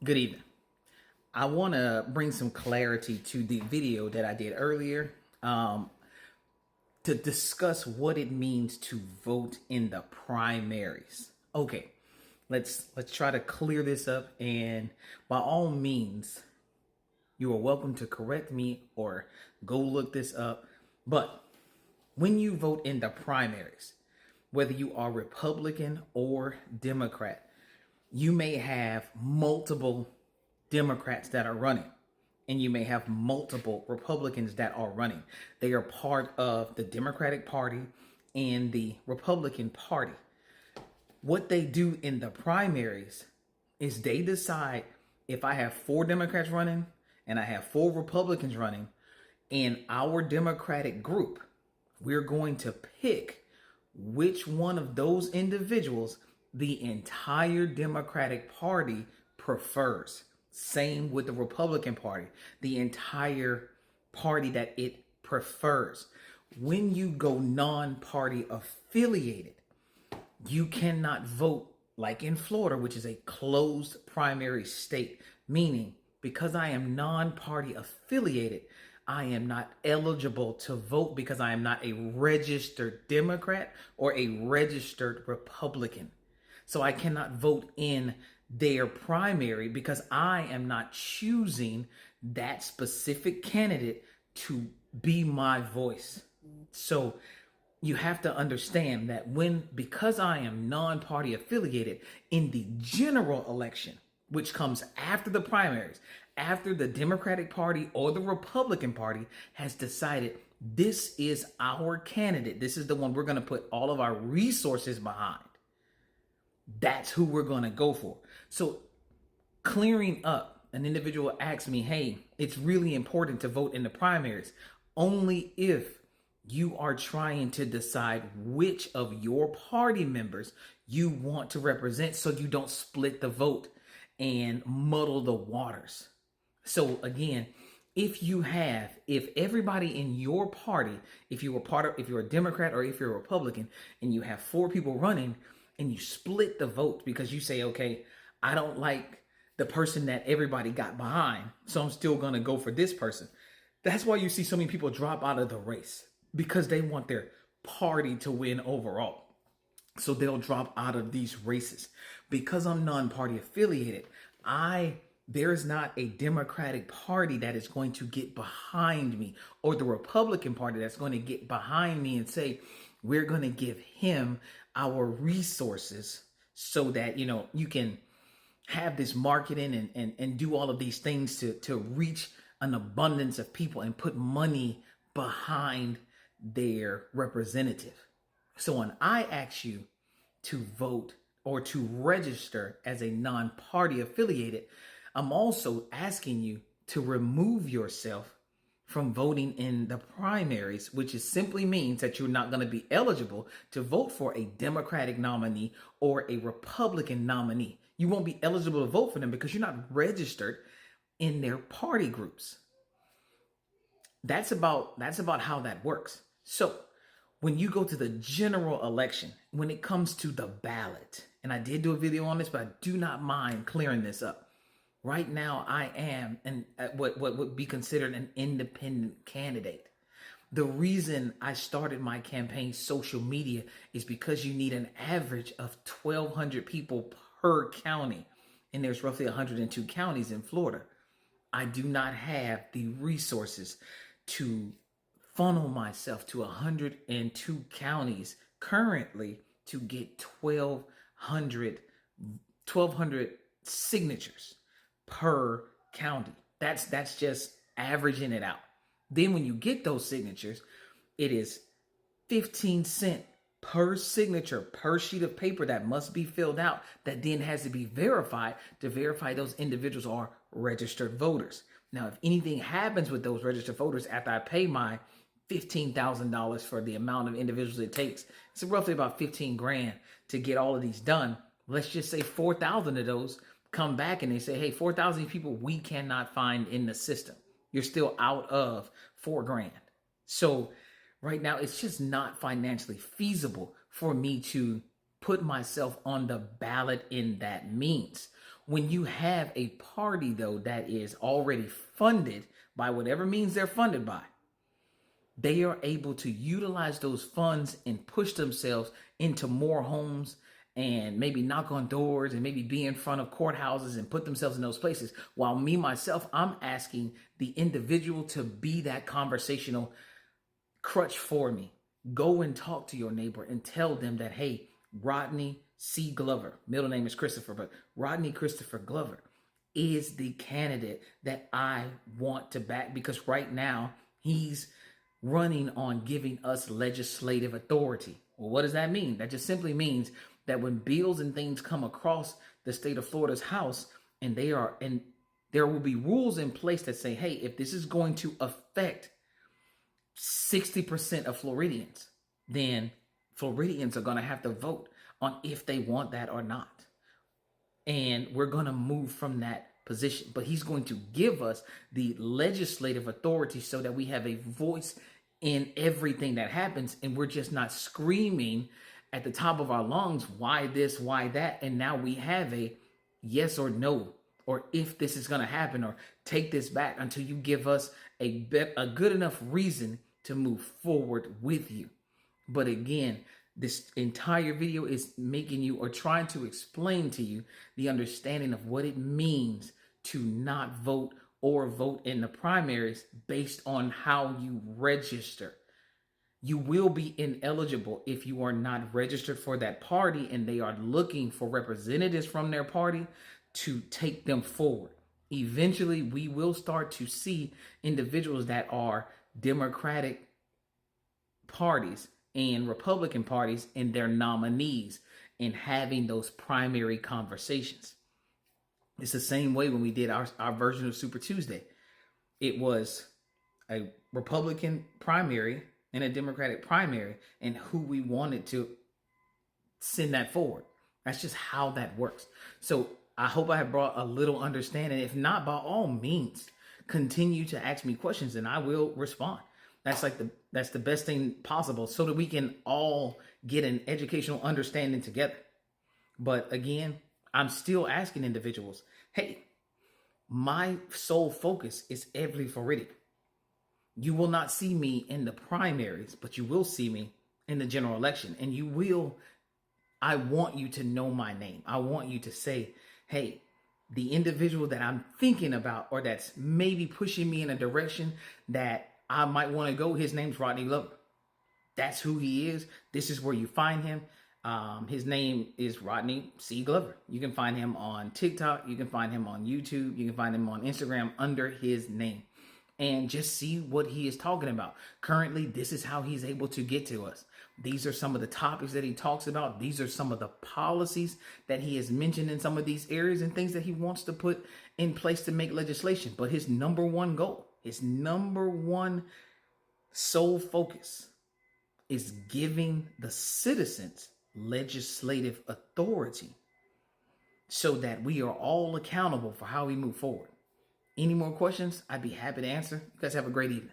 Good evening. I want to bring some clarity to the video that I did earlier um, to discuss what it means to vote in the primaries. Okay, let's try to clear this up, and by all means, you are welcome to correct me or go look this up. But when you vote in the primaries, whether you are Republican or Democrat, you may have multiple Democrats that are running, and you may have multiple Republicans that are running. They are part of the Democratic Party and the Republican Party. What they do in the primaries is they decide if I have four Democrats running and I have four Republicans running, in our Democratic group, we're going to pick which one of those individuals the entire Democratic Party prefers. Same with the Republican Party, the entire party that it prefers. When you go non-party affiliated, you cannot vote like in Florida, which is a closed primary state, meaning because I am non-party affiliated, I am not eligible to vote because I am not a registered Democrat or a registered Republican. So I cannot vote in their primary because I am not choosing that specific candidate to be my voice. So you have to understand that because I am non-party affiliated in the general election, which comes after the primaries, after the Democratic Party or the Republican Party has decided this is our candidate, this is the one we're going to put all of our resources behind, that's who we're going to go for. So clearing up, an individual asked me, hey, it's really important to vote in the primaries only if you are trying to decide which of your party members you want to represent so you don't split the vote and muddle the waters. So again, if everybody in your party, if you're a Democrat or if you're a Republican and you have four people running and you split the vote because you say, okay, I don't like the person that everybody got behind, so I'm still going to go for this person. That's why you see so many people drop out of the race, because they want their party to win overall. So they'll drop out of these races. Because I'm non-party affiliated, there is not a Democratic Party that is going to get behind me, or the Republican Party that's going to get behind me and say, we're going to give him our resources so that, you can have this marketing and do all of these things to reach an abundance of people and put money behind their representative. So when I ask you to vote or to register as a non-party affiliated, I'm also asking you to remove yourself from voting in the primaries, which is simply means that you're not going to be eligible to vote for a Democratic nominee or a Republican nominee. You won't be eligible to vote for them because you're not registered in their party groups. That's about how that works. So when you go to the general election, when it comes to the ballot, and I did do a video on this, but I do not mind clearing this up. Right now, I am what would be considered an independent candidate. The reason I started my campaign social media is because you need an average of 1,200 people per county, and there's roughly 102 counties in Florida. I do not have the resources to funnel myself to 102 counties currently to get 1,200 signatures per county. That's just averaging it out. Then when you get those signatures, it is 15 cents per signature, per sheet of paper that must be filled out, that then has to be verified to verify those individuals are registered voters. Now, if anything happens with those registered voters after I pay my $15,000 for the amount of individuals it takes, it's roughly about 15 grand to get all of these done. Let's just say 4,000 of those come back and they say, hey, 4,000 people we cannot find in the system. You're still out of 4 grand. So right now, it's just not financially feasible for me to put myself on the ballot in that means. When you have a party, though, that is already funded by whatever means they're funded by, they are able to utilize those funds and push themselves into more homes and maybe knock on doors and maybe be in front of courthouses and put themselves in those places. While me, myself, I'm asking the individual to be that conversational crutch for me. Go and talk to your neighbor and tell them that, hey, Rodney C. Glover, middle name is Christopher, but Rodney Christopher Glover is the candidate that I want to back, because right now he's running on giving us legislative authority. Well, what does that mean? That just simply means that when bills and things come across the state of Florida's House, and there will be rules in place that say, hey, if this is going to affect 60% of Floridians, then Floridians are going to have to vote on if they want that or not. And we're going to move from that position. But he's going to give us the legislative authority so that we have a voice in everything that happens. And we're just not screaming at the top of our lungs, why this, why that? And now we have a yes or no, or if this is going to happen, or take this back, until you give us a good enough reason to move forward with you. But again, this entire video is making you, or trying to explain to you, the understanding of what it means to not vote or vote in the primaries based on how you register. You will be ineligible if you are not registered for that party and they are looking for representatives from their party to take them forward. Eventually, we will start to see individuals that are Democratic parties and Republican parties and their nominees and having those primary conversations. It's the same way when we did our version of Super Tuesday. It was a Republican primary and a Democratic primary, and who we wanted to send that forward. That's just how that works. So I hope I have brought a little understanding. If not, by all means, continue to ask me questions and I will respond. That's the best thing possible, so that we can all get an educational understanding together. But again, I'm still asking individuals, hey, my sole focus is every Floridian. You will not see me in the primaries, but you will see me in the general election. And I want you to know my name. I want you to say, hey, the individual that I'm thinking about, or that's maybe pushing me in a direction that I might want to go, his name's Rodney Glover. That's who he is. This is where you find him. His name is Rodney C. Glover. You can find him on TikTok. You can find him on YouTube. You can find him on Instagram under his name. And just see what he is talking about. Currently, this is how he's able to get to us. These are some of the topics that he talks about. These are some of the policies that he has mentioned in some of these areas, and things that he wants to put in place to make legislation. But his number one goal, his number one sole focus, is giving the citizens legislative authority so that we are all accountable for how we move forward. Any more questions? I'd be happy to answer. You guys have a great evening.